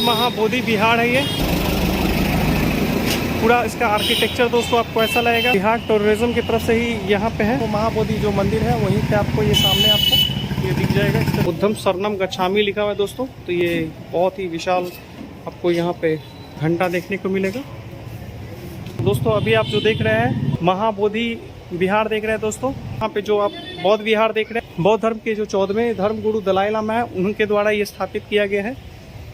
महाबोधि विहार है ये पूरा। इसका आर्किटेक्चर दोस्तों आपको ऐसा लगेगा बिहार टूरिज्म की तरफ से ही यहाँ पे है। तो महाबोधि जो मंदिर है वहीं पे आपको ये सामने आपको ये दिख जाएगा। इस बुद्धम शरणम गच्छामि लिखा हुआ है दोस्तों। तो ये बहुत ही विशाल आपको यहाँ पे घंटा देखने को मिलेगा दोस्तों। अभी आप जो देख रहे हैं महाबोधि विहार देख रहे हैं दोस्तों। यहाँ पे जो आप बौद्ध विहार देख रहे हैं, बौद्ध धर्म के जो 14वें धर्म गुरु दलाई लामा है उनके द्वारा ये स्थापित किया गया है।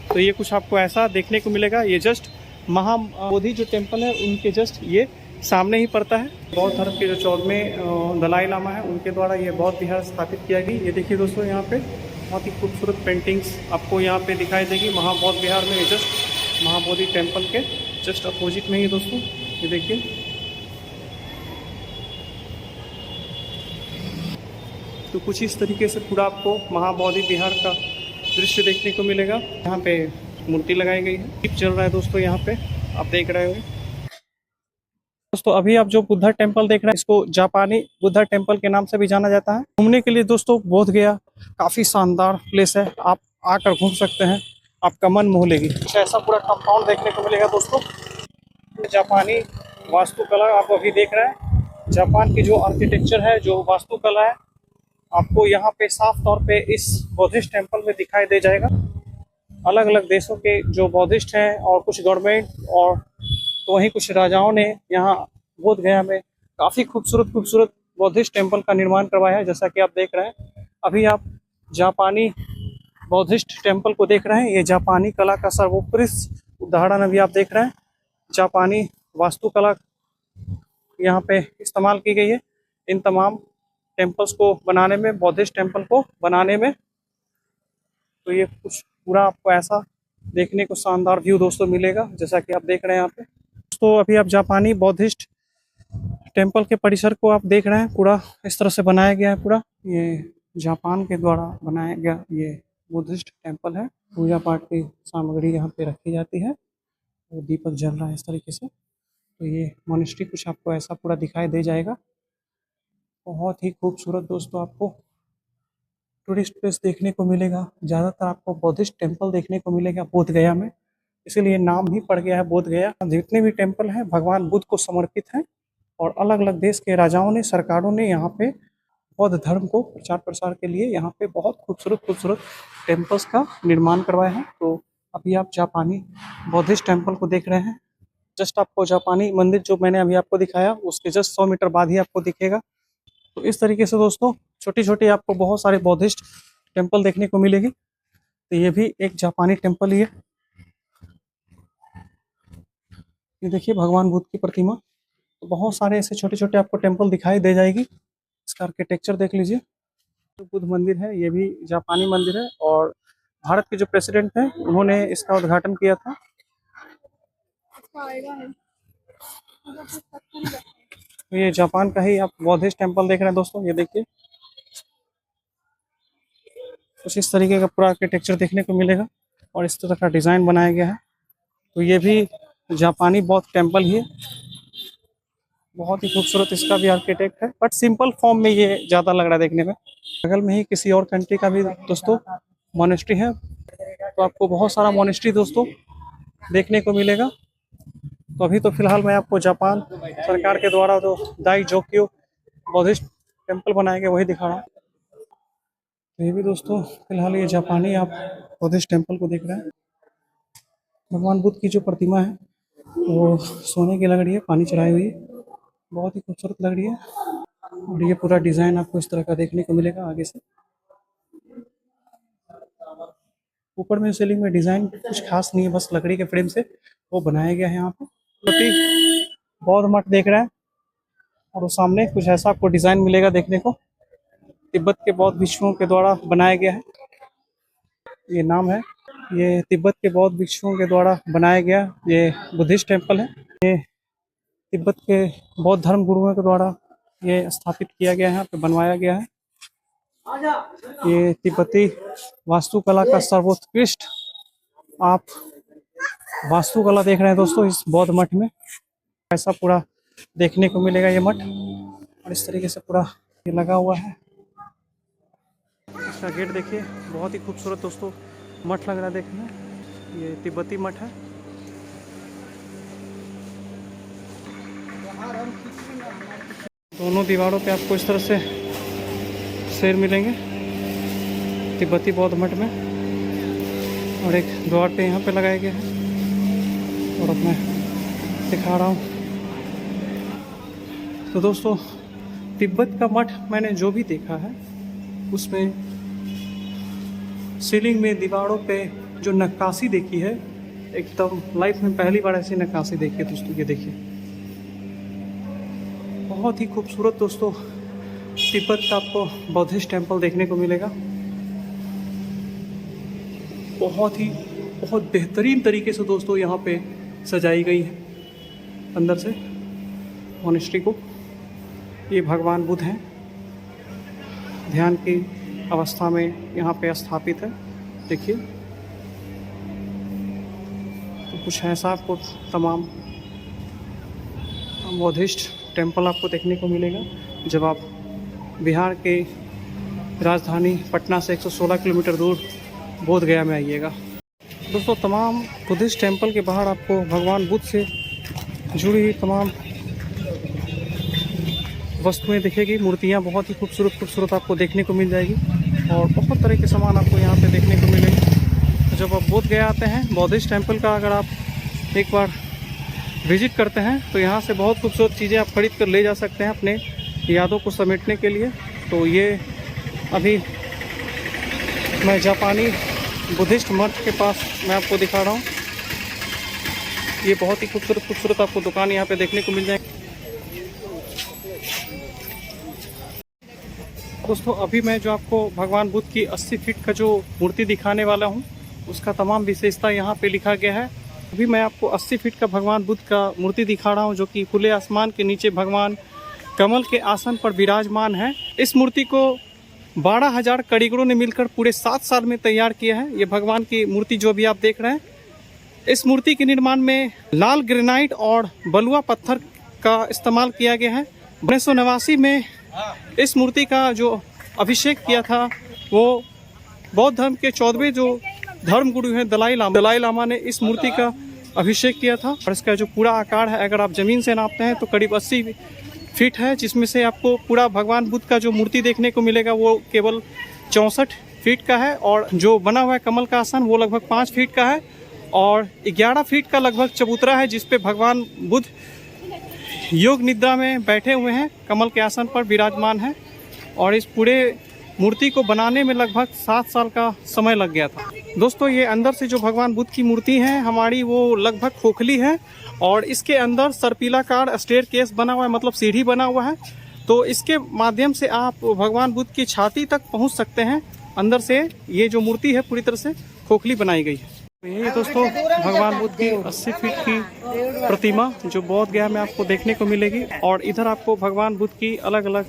तो ये कुछ आपको ऐसा देखने को मिलेगा। ये जस्ट महाबोधि जो टेम्पल है उनके जस्ट ये सामने ही पड़ता है। बौद्ध धर्म के जो 14वें दलाई लामा है उनके द्वारा ये बौद्ध विहार स्थापित किया गया। ये देखिए दोस्तों, यहाँ पे बहुत ही खूबसूरत पेंटिंग्स आपको यहाँ पे दिखाई देगी महाबौद्ध विहार में। ये जस्ट महाबोधि टेम्पल के जस्ट अपोजिट में ही दोस्तों ये देखिए। तो कुछ इस तरीके से पूरा आपको महाबोधि विहार का दृश्य देखने को मिलेगा। यहाँ पे मूर्ति लगाई गई है, दीप चल रहा है दोस्तों। यहाँ पे आप देख रहे होंगे दोस्तों। अभी आप जो बुद्धा टेम्पल देख रहे हैं इसको जापानी बुद्धा टेम्पल के नाम से भी जाना जाता है। घूमने के लिए दोस्तों बोध गया काफी शानदार प्लेस है। आप आकर घूम सकते हैं, आपका मन मोह लेगी। ऐसा पूरा कंपाउंड देखने को मिलेगा दोस्तों। जापानी वास्तुकला आप अभी देख रहे हैं। जापान की जो आर्किटेक्चर है, जो वास्तुकला है, आपको यहाँ पे साफ तौर पे इस बौद्धिस्ट टेम्पल में दिखाई दे जाएगा। अलग अलग देशों के जो बौद्धिस्ट हैं और कुछ गवर्नमेंट और तो वहीं कुछ राजाओं ने यहाँ बोध गया में काफ़ी खूबसूरत बौद्धिस्ट टेम्पल का निर्माण करवाया है। जैसा कि आप देख रहे हैं, अभी आप जापानी बौद्धिस्ट टेम्पल को देख रहे हैं। ये जापानी कला का सर्वोत्कृष्ट उदाहरण अभी आप देख रहे हैं। जापानी वास्तुकला यहाँ पे इस्तेमाल की गई है इन तमाम टेम्पल्स को बनाने में, बौद्धिस्ट टेम्पल को बनाने में। तो ये कुछ पूरा आपको ऐसा देखने को शानदार व्यू दोस्तों मिलेगा, जैसा कि आप देख रहे हैं यहाँ पे दोस्तों। अभी आप जापानी बौद्धिस्ट टेम्पल के परिसर को आप देख रहे हैं। पूरा इस तरह से बनाया गया है। पूरा ये जापान के द्वारा बनाया गया ये बुद्धिस्ट टेम्पल है। पूजा पाठ की सामग्री यहाँ पे रखी जाती है। वो दीपक जल रहा है इस तरीके से। तो ये मोनेस्ट्री कुछ आपको ऐसा पूरा दिखाई दे जाएगा। बहुत ही खूबसूरत दोस्तों आपको टूरिस्ट प्लेस देखने को मिलेगा। ज़्यादातर आपको बौद्धिस्ट टेम्पल देखने को मिलेगा बोध गया में, इसीलिए नाम ही पड़ गया है बोध गया। जितने भी टेम्पल हैं भगवान बुद्ध को समर्पित हैं और अलग अलग देश के राजाओं ने, सरकारों ने यहाँ पे बौद्ध धर्म को प्रचार प्रसार के लिए यहाँ पे बहुत खूबसूरत टेम्पल्स का निर्माण करवाया है। तो अभी आप जापानी बौद्धिस्ट टेम्पल को देख रहे हैं। जस्ट आपको जापानी मंदिर जो मैंने अभी आपको दिखाया उसके जस्ट 100 मीटर बाद ही आपको दिखेगा। तो इस तरीके से दोस्तों छोटी आपको बहुत सारे बौद्धिस्ट टेम्पल देखने को मिलेगी। तो ये भी एक जापानी टेम्पल ही है। ये देखिए भगवान बुद्ध की प्रतिमा। तो बहुत सारे ऐसे छोटे आपको टेम्पल दिखाई दे जाएगी। इसका आर्किटेक्चर देख लीजिए। तो बुद्ध मंदिर है, ये भी जापानी मंदिर है और भारत के जो प्रेसिडेंट हैं उन्होंने इसका उद्घाटन किया था। तो ये जापान का ही आप बौद्धिस्ट टेम्पल देख रहे हैं दोस्तों। ये देखिए कुछ इस तरीके का पूरा आर्किटेक्चर देखने को मिलेगा और इस तरह का डिज़ाइन बनाया गया है। तो ये भी जापानी बौद्ध टेम्पल ही है। बहुत ही खूबसूरत इसका भी आर्किटेक्ट है, बट सिंपल फॉर्म में ये ज़्यादा लग रहा है देखने में। बगल में ही किसी और कंट्री का भी दोस्तों मोनेस्ट्री है। तो आपको बहुत सारा मोनेस्ट्री दोस्तों देखने को मिलेगा। तो अभी तो फिलहाल मैं आपको जापान सरकार के द्वारा जो दाइजोक्यो बौद्धिस्ट टेम्पल बनाया गया वही दिखा रहा हूँ। तो ये भी दोस्तों फिलहाल ये जापानी आप बौद्धिस्ट टेम्पल को देख रहे हैं। भगवान बुद्ध की जो प्रतिमा है वो सोने की लग रही है, पानी चढ़ाई हुई है, बहुत ही खूबसूरत लग रही है। और ये पूरा डिज़ाइन आपको इस तरह का देखने को मिलेगा आगे से। ऊपर में सीलिंग में डिज़ाइन कुछ खास नहीं है, बस लकड़ी के फ्रेम से वो बनाया गया है। यहाँ पे बौद्ध मठ देख रहे हैं, और वो सामने कुछ ऐसा आपको डिज़ाइन मिलेगा देखने को, तिब्बत के बौद्ध भिक्षुओं के द्वारा बनाया गया है। ये नाम है, ये तिब्बत के बौद्ध भिक्षुओं के द्वारा बनाया गया ये बुद्धिस्ट टेम्पल है। ये तिब्बत के बौद्ध धर्म गुरुओं के द्वारा ये स्थापित किया गया है, यहाँ पे बनवाया गया है। ये तिब्बती वास्तुकला का सर्वोत्कृष्ट आप वास्तुकला देख रहे हैं दोस्तों इस बौद्ध मठ में। ऐसा पूरा देखने को मिलेगा ये मठ, और इस तरीके से पूरा ये लगा हुआ है। इसका गेट देखिए, बहुत ही खूबसूरत दोस्तों मठ लग रहा है देखने में। ये तिब्बती मठ है। दोनों दीवारों पे आपको इस तरह से शेर मिलेंगे तिब्बती बौद्ध मठ में, और एक द्वार पे यहाँ पे लगाए गए हैं। और अब मैं दिखा रहा हूँ। तो दोस्तों तिब्बत का मठ मैंने जो भी देखा है उसमें सीलिंग में दीवारों पे जो नक्काशी देखी है, एकदम लाइफ में पहली बार ऐसी नक्काशी देखी है दोस्तों। ये देखिए, बहुत ही खूबसूरत दोस्तों तिब्बत का आपको बौद्धिस्ट टेम्पल देखने को मिलेगा। बहुत बेहतरीन तरीके से दोस्तों यहाँ पे सजाई गई है अंदर से मॉनेस्ट्री को। ये भगवान बुद्ध हैं, ध्यान की अवस्था में यहाँ पे स्थापित है। देखिए, तो कुछ ऐसा आपको तमाम बौद्धिस्ट टेम्पल आपको देखने को मिलेगा जब आप बिहार के राजधानी पटना से 116 किलोमीटर दूर बोध गया में आइएगा। दोस्तों तमाम बुद्धिस्ट टेम्पल के बाहर आपको भगवान बुद्ध से जुड़ी हुई तमाम वस्तुएं दिखेगी, मूर्तियां बहुत ही खूबसूरत आपको देखने को मिल जाएगी, और बहुत तरह के सामान आपको यहाँ पे देखने को मिलेंगे। तो जब आप बोध गया आते हैं बौद्धिस्ट टेम्पल का अगर आप एक बार विजिट करते हैं तो यहाँ से बहुत खूबसूरत चीज़ें आप खरीद कर ले जा सकते हैं अपने यादों को समेटने के लिए। तो ये अभी मैं जापानी बुद्धिस्ट मठ के पास मैं आपको दिखा रहा हूँ। ये बहुत ही खूबसूरत आपको दुकान यहाँ पे देखने को मिल जाएगी। दोस्तों अभी मैं जो आपको भगवान बुद्ध की 80 फीट का जो मूर्ति दिखाने वाला हूँ उसका तमाम विशेषता यहाँ पे लिखा गया है। अभी मैं आपको 80 फीट का भगवान बुद्ध का मूर्ति दिखा रहा हूँ जो कि खुले आसमान के नीचे भगवान कमल के आसन पर विराजमान है। इस मूर्ति को 12,000 कारीगरों ने मिलकर पूरे 7 साल में तैयार किया है। ये भगवान की मूर्ति जो अभी आप देख रहे हैं, इस मूर्ति के निर्माण में लाल ग्रेनाइट और बलुआ पत्थर का इस्तेमाल किया गया है। 1989 में इस मूर्ति का जो अभिषेक किया था वो बौद्ध धर्म के 14वें जो धर्म गुरु हैं दलाई लामा ने इस मूर्ति का अभिषेक किया था। और इसका जो पूरा आकार है अगर आप ज़मीन से नापते हैं तो करीब 80 फीट है, जिसमें से आपको पूरा भगवान बुद्ध का जो मूर्ति देखने को मिलेगा वो केवल 64 फीट का है, और जो बना हुआ है कमल का आसन वो लगभग 5 फीट का है, और 11 फीट का लगभग चबूतरा है जिसपे भगवान बुद्ध योग निद्रा में बैठे हुए हैं, कमल के आसन पर विराजमान है। और इस पूरे मूर्ति को बनाने में लगभग 7 साल का समय लग गया था। दोस्तों ये अंदर से जो भगवान बुद्ध की मूर्ति है हमारी वो लगभग खोखली है, और इसके अंदर सर्पिलाकार स्टेयर केस बना हुआ है, मतलब सीढ़ी बना हुआ है। तो इसके माध्यम से आप भगवान बुद्ध की छाती तक पहुंच सकते हैं। अंदर से ये जो मूर्ति है पूरी तरह से खोखली बनाई गई है। तो यही दोस्तों भगवान बुद्ध की 80 फीट की प्रतिमा जो बोध गया में आपको देखने को मिलेगी। और इधर आपको भगवान बुद्ध की अलग अलग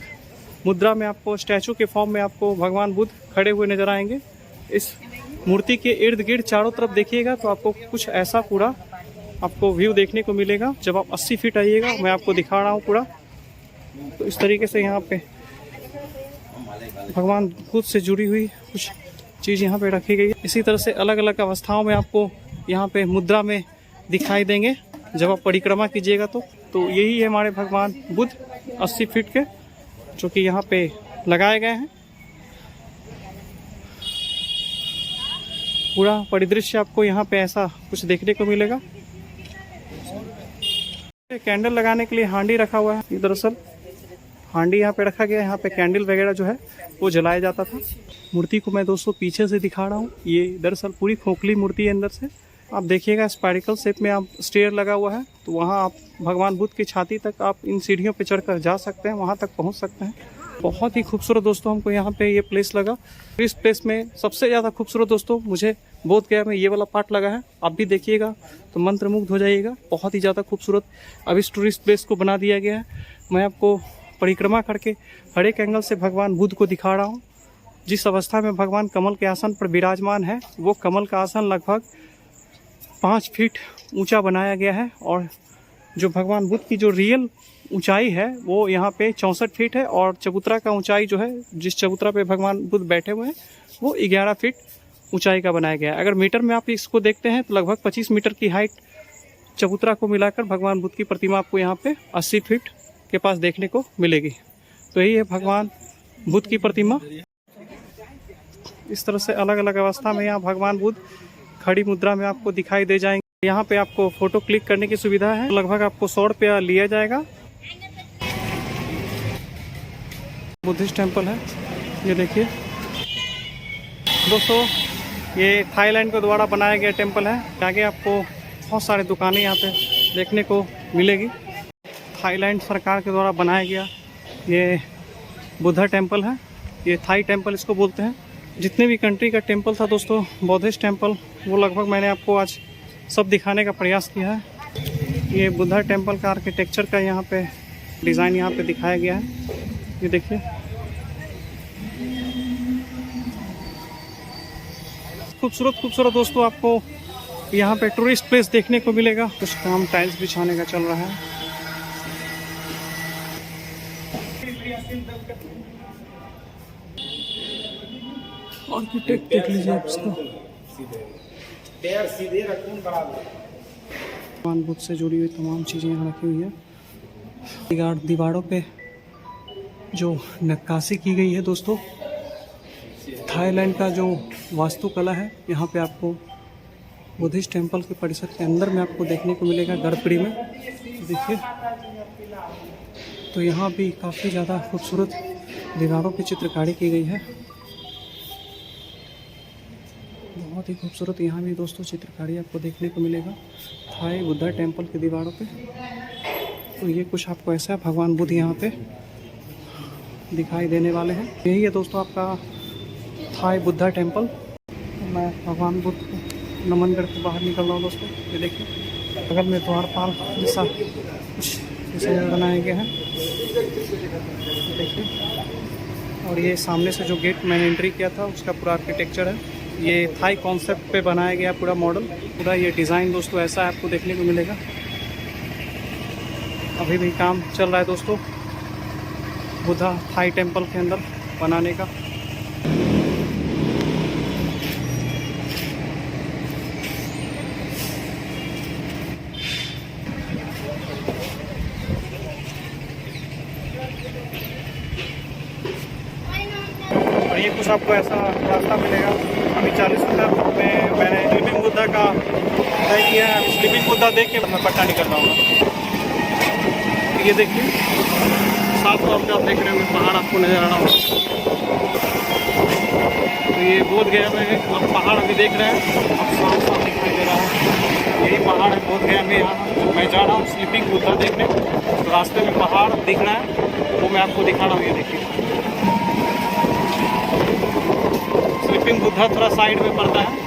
मुद्रा में आपको स्टैचू के फॉर्म में आपको भगवान बुद्ध खड़े हुए नजर आएंगे। इस मूर्ति के इर्द गिर्द चारों तरफ देखिएगा तो आपको कुछ ऐसा पूरा आपको व्यू देखने को मिलेगा। जब आप 80 फीट आइएगा, मैं आपको दिखा रहा हूँ पूरा, तो इस तरीके से यहाँ पे भगवान बुद्ध से जुड़ी हुई कुछ चीज़ यहाँ पे रखी गई है। इसी तरह से अलग अलग अवस्थाओं में आपको यहाँ पे मुद्रा में दिखाई देंगे जब आप परिक्रमा कीजिएगा। तो यही है हमारे भगवान बुद्ध 80 फीट के जो कि यहाँ पे लगाए गए हैं। पूरा परिदृश्य आपको यहाँ पे ऐसा कुछ देखने को मिलेगा। कैंडल लगाने के लिए हांडी रखा हुआ है। ये दरअसल हांडी यहाँ पे रखा गया है, यहाँ पे कैंडल वगैरह जो है वो जलाया जाता था। मूर्ति को मैं दोस्तों पीछे से दिखा रहा हूँ। ये दरअसल पूरी खोखली मूर्ति है अंदर से। आप देखिएगा स्पाइरिकल शेप में आप स्टेयर लगा हुआ है, तो वहाँ आप भगवान बुद्ध की छाती तक आप इन सीढ़ियों पे चढ़कर जा सकते हैं, वहाँ तक पहुँच सकते हैं। बहुत ही खूबसूरत दोस्तों हमको यहाँ पे ये प्लेस लगा। इस प्लेस में सबसे ज़्यादा खूबसूरत दोस्तों मुझे बोध गया में ये वाला पार्ट लगा है। आप भी देखिएगा तो मंत्रमुग्ध हो जाइएगा। बहुत ही ज़्यादा खूबसूरत अब इस टूरिस्ट प्लेस को बना दिया गया है। मैं आपको परिक्रमा करके हर एक एंगल से भगवान बुद्ध को दिखा रहा हूँ। जिस अवस्था में भगवान कमल के आसन पर विराजमान है, वो कमल का आसन लगभग 5 फीट ऊंचा बनाया गया है। और जो भगवान बुद्ध की जो रियल ऊंचाई है वो यहाँ पे 64 फीट है। और चबूतरा का ऊंचाई जो है, जिस चबूतरा पे भगवान बुद्ध बैठे हुए हैं, वो 11 फीट ऊंचाई का बनाया गया है। अगर मीटर में आप इसको देखते हैं तो लगभग 25 मीटर की हाइट चबूतरा को मिलाकर भगवान बुद्ध की प्रतिमा आपको यहाँ पे 80 फीट के पास देखने को मिलेगी। तो यही है भगवान बुद्ध की प्रतिमा। इस तरह से अलग अलग अवस्था में यहाँ भगवान बुद्ध खड़ी मुद्रा में आपको दिखाई दे जाएंगे। यहाँ पे आपको फोटो क्लिक करने की सुविधा है। लगभग आपको 100 रुपया लिया जाएगा। बुद्धिस्ट टेम्पल है, ये देखिए दोस्तों, ये थाईलैंड के द्वारा बनाया गया टेम्पल है। आगे आपको बहुत सारे दुकानें यहाँ पे देखने को मिलेगी। थाईलैंड सरकार के द्वारा बनाया गया ये बुद्धा टेम्पल है। ये थाई टेम्पल इसको बोलते हैं। जितने भी कंट्री का टेम्पल था दोस्तों, बौद्धिस्ट टेम्पल, वो लगभग मैंने आपको आज सब दिखाने का प्रयास किया है। ये बुद्धा टेम्पल का आर्किटेक्चर का यहाँ पे डिज़ाइन यहाँ पे दिखाया गया है। ये देखिए खूबसूरत खूबसूरत दोस्तों आपको यहाँ पे टूरिस्ट प्लेस देखने को मिलेगा। कुछ काम टाइल्स बिछाने का चल रहा है। आर्किटेक्ट देख लीजिए आप इसको। भगवान बुद्ध से जुड़ी हुई तमाम चीज़ें यहाँ रखी हुई है। दीवारों पे जो नक्काशी की गई है दोस्तों, थाईलैंड का जो वास्तुकला है, यहाँ पे आपको बुद्धिस्ट टेम्पल के परिसर के अंदर में आपको देखने को मिलेगा, गर्भगृह में। देखिए तो यहाँ भी काफ़ी ज़्यादा खूबसूरत दीवारों पे चित्रकारी की गई है। बहुत ही खूबसूरत यहाँ भी दोस्तों चित्रकारी आपको देखने को मिलेगा थाई बुद्धा टेम्पल की दीवारों पे। तो ये कुछ आपको ऐसा भगवान बुद्ध यहाँ पे दिखाई देने वाले हैं। यही है दोस्तों आपका थाई बुद्धा टेम्पल। मैं भगवान बुद्ध को नमन करके बाहर निकल रहा हूँ दोस्तों। ये देखिए बगल में द्वारपाल जैसा कुछ जैसे बनाया गया है, देखिए। और ये सामने से जो गेट मैंने एंट्री किया था उसका पूरा आर्किटेक्चर है। ये थाई कॉन्सेप्ट पे बनाया गया पूरा मॉडल, पूरा ये डिज़ाइन दोस्तों ऐसा आपको देखने को मिलेगा। अभी भी काम चल रहा है दोस्तों बुद्धा थाई टेम्पल के अंदर बनाने का। और ये कुछ आपको ऐसा रास्ता मिलेगा। अभी 40 मीटर में मैंने स्लीपिंग बुद्धा का तय किया है। स्लीपिंग बुद्धा देख के मैं पट्टा निकल रहा हूँ। ये देखिए साफ तौर पे आप देख रहे होंगे पहाड़ आपको नज़र आ रहा होगा। तो ये बोध गया में आप पहाड़ अभी देख रहे हैं, अब साफ साफ दिखाई दे रहा है। यही पहाड़ है बोध गया में। यहाँ मैं जा रहा हूँ स्लीपिंग बुद्धा देखने। तो रास्ते में पहाड़ दिख रहा है, वो मैं आपको दिखा रहा हूँ। ये देखिए स्लीपिंग बुद्धा थोड़ा साइड में पड़ता है,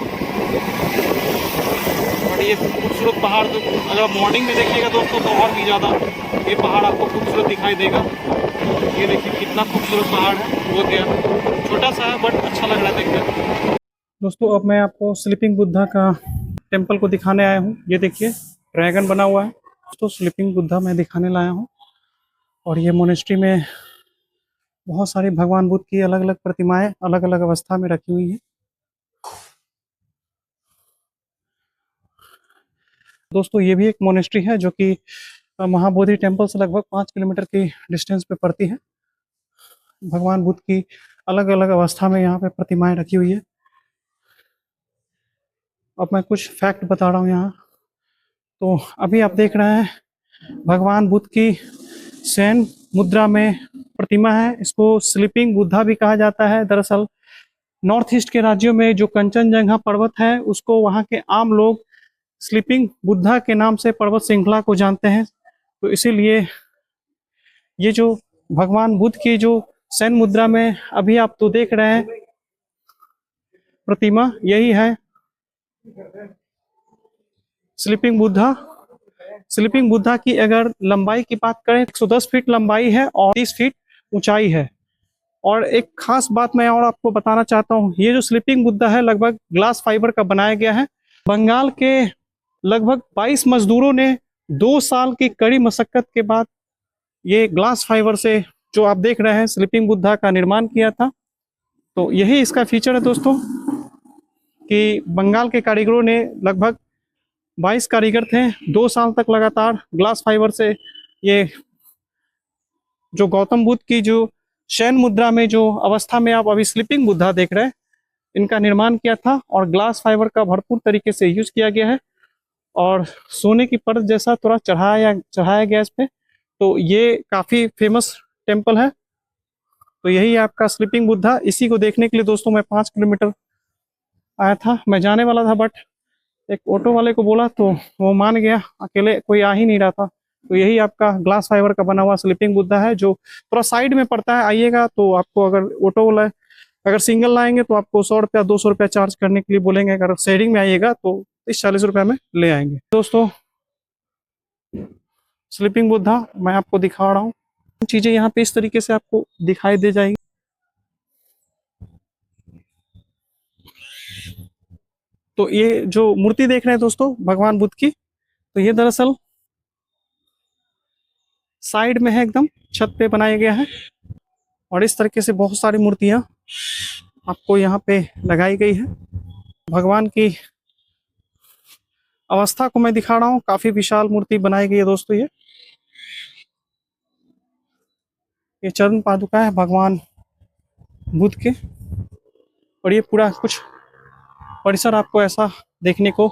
बट ये खूबसूरत पहाड़ तो अगर मॉर्निंग में देखिएगा दोस्तों तो और भी ज़्यादा ये पहाड़ आपको खूबसूरत दिखाई देगा। ये देखिए कितना खूबसूरत पहाड़ है, बोध गया छोटा सा है बट अच्छा लग रहा है देखने में। दोस्तों अब मैं आपको स्लीपिंग बुद्धा का टेम्पल को दिखाने आया हूँ। ये देखिए ड्रैगन बना हुआ है दोस्तों, स्लीपिंग बुद्धा मैं दिखाने लाया हूँ। और ये मोनेस्ट्री में बहुत सारी भगवान बुद्ध की अलग अलग प्रतिमाएं अलग अलग अवस्था में रखी हुई हैं। दोस्तों ये भी एक मोनेस्ट्री है जो कि महाबोधि टेम्पल से लगभग 5 किलोमीटर की डिस्टेंस पे पड़ती है। भगवान बुद्ध की अलग अलग अवस्था में यहाँ पे प्रतिमाएं रखी हुई है। अब मैं कुछ फैक्ट बता रहा हूँ यहाँ। तो अभी आप देख रहे हैं भगवान बुद्ध की शयन मुद्रा में प्रतिमा है। इसको स्लीपिंग बुद्धा भी कहा जाता है। दरअसल नॉर्थ ईस्ट के राज्यों में जो कंचनजंगा पर्वत है उसको वहाँ के आम लोग स्लीपिंग बुद्धा के नाम से पर्वत श्रृंखला को जानते हैं। तो इसीलिए ये जो भगवान बुद्ध की जो शयन मुद्रा में अभी आप तो देख रहे हैं प्रतिमा, यही है स्लीपिंग बुद्धा। स्लीपिंग बुद्धा की अगर लंबाई की बात करें 110 फीट लंबाई है और 30 फीट ऊंचाई है। और एक खास बात मैं और आपको बताना चाहता हूँ, ये जो स्लीपिंग बुद्धा है लगभग ग्लास फाइबर का बनाया गया है। बंगाल के लगभग 22 मजदूरों ने 2 साल की कड़ी मशक्कत के बाद ये ग्लास फाइबर से जो आप देख रहे हैं स्लीपिंग बुद्धा का निर्माण किया था। तो यही इसका फीचर है दोस्तों कि बंगाल के कारीगरों ने लगभग 22 कारीगर थे, 2 साल तक लगातार ग्लास फाइबर से ये जो गौतम बुद्ध की जो शयन मुद्रा में जो अवस्था में आप अभी स्लीपिंग बुद्धा देख रहे हैं इनका निर्माण किया था। और ग्लास फाइबर का भरपूर तरीके से यूज किया गया है और सोने की परत जैसा थोड़ा चढ़ाया गया इस पे। तो ये काफ़ी फेमस टेम्पल है। तो यही है आपका स्लीपिंग बुद्धा। इसी को देखने के लिए दोस्तों मैं 5 किलोमीटर आया था। मैं जाने वाला था बट एक ऑटो वाले को बोला तो वो मान गया, अकेले कोई आ ही नहीं रहा था। तो यही आपका ग्लास फाइबर का बना हुआ स्लीपिंग बुद्धा है जो थोड़ा साइड में पड़ता है। आइएगा तो आपको अगर ऑटो वाला अगर सिंगल लाएंगे तो आपको 100 रुपया 200 रुपया चार्ज करने के लिए बोलेंगे। अगर शेयरिंग में आइएगा तो 30-40 रुपया में ले आएंगे। दोस्तों स्लीपिंग बुद्धा मैं आपको दिखा रहा हूँ, चीजें यहाँ पे इस तरीके से आपको दिखाई दे जाएंगी। तो ये जो मूर्ति देख रहे हैं दोस्तों भगवान बुद्ध की, तो ये दरअसल साइड में है, एकदम छत पे बनाया गया है। और इस तरीके से बहुत सारी मूर्तियां आपको यहाँ पे लगाई गई है। भगवान की अवस्था को मैं दिखा रहा हूँ, काफी विशाल मूर्ति बनाई गई है दोस्तों। ये चरण पादुका है भगवान बुद्ध के। और ये पूरा कुछ परिसर आपको ऐसा देखने को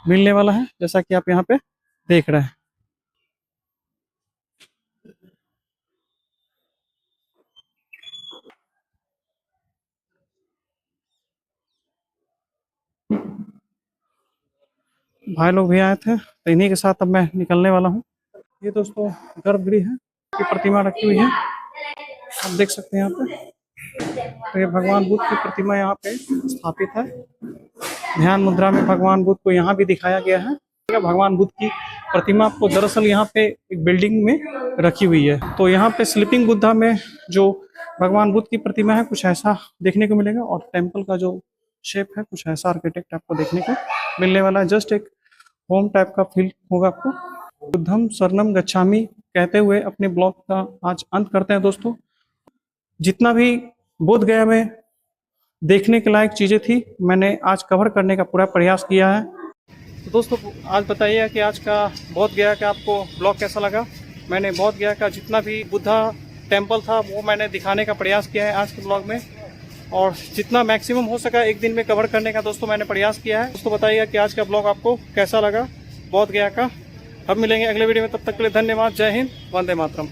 मिलने वाला है जैसा कि आप यहाँ पे देख रहे हैं। भाई लोग भी आए थे तो इन्हीं के साथ अब मैं निकलने वाला हूँ। ये दोस्तों गर्भगृह है की प्रतिमा रखी हुई है, आप देख सकते हैं यहाँ पे। तो ये भगवान बुद्ध की प्रतिमा यहाँ पे स्थापित है। ध्यान मुद्रा में भगवान बुद्ध को यहाँ भी दिखाया गया है। भगवान बुद्ध की प्रतिमा आपको दरअसल यहाँ पे एक बिल्डिंग में रखी हुई है। तो यहाँ पे स्लीपिंग बुद्धा में जो भगवान बुद्ध की प्रतिमा है कुछ ऐसा देखने को मिलेगा। और टेम्पल का जो शेप है कुछ ऐसा आर्किटेक्ट आपको देखने को मिलने वाला है। जस्ट एक होम टाइप का फील होगा आपको। बुद्धम शरणम गच्छामि कहते हुए अपने ब्लॉग का आज अंत करते हैं दोस्तों। जितना भी बोध गया में देखने के लायक चीज़ें थी मैंने आज कवर करने का पूरा प्रयास किया है। तो दोस्तों आज बताइए कि आज का बोध गया का आपको ब्लॉग कैसा लगा। मैंने बोध गया का जितना भी बुद्धा टेम्पल था वो मैंने दिखाने का प्रयास किया है आज के ब्लॉग में। और जितना मैक्सिमम हो सका एक दिन में कवर करने का दोस्तों मैंने प्रयास किया है। दोस्तों बताइएगा कि आज का ब्लॉग आपको कैसा लगा बोध गया का। अब मिलेंगे अगले वीडियो में, तब तक के लिए धन्यवाद। जय हिंद, वंदे मातरम।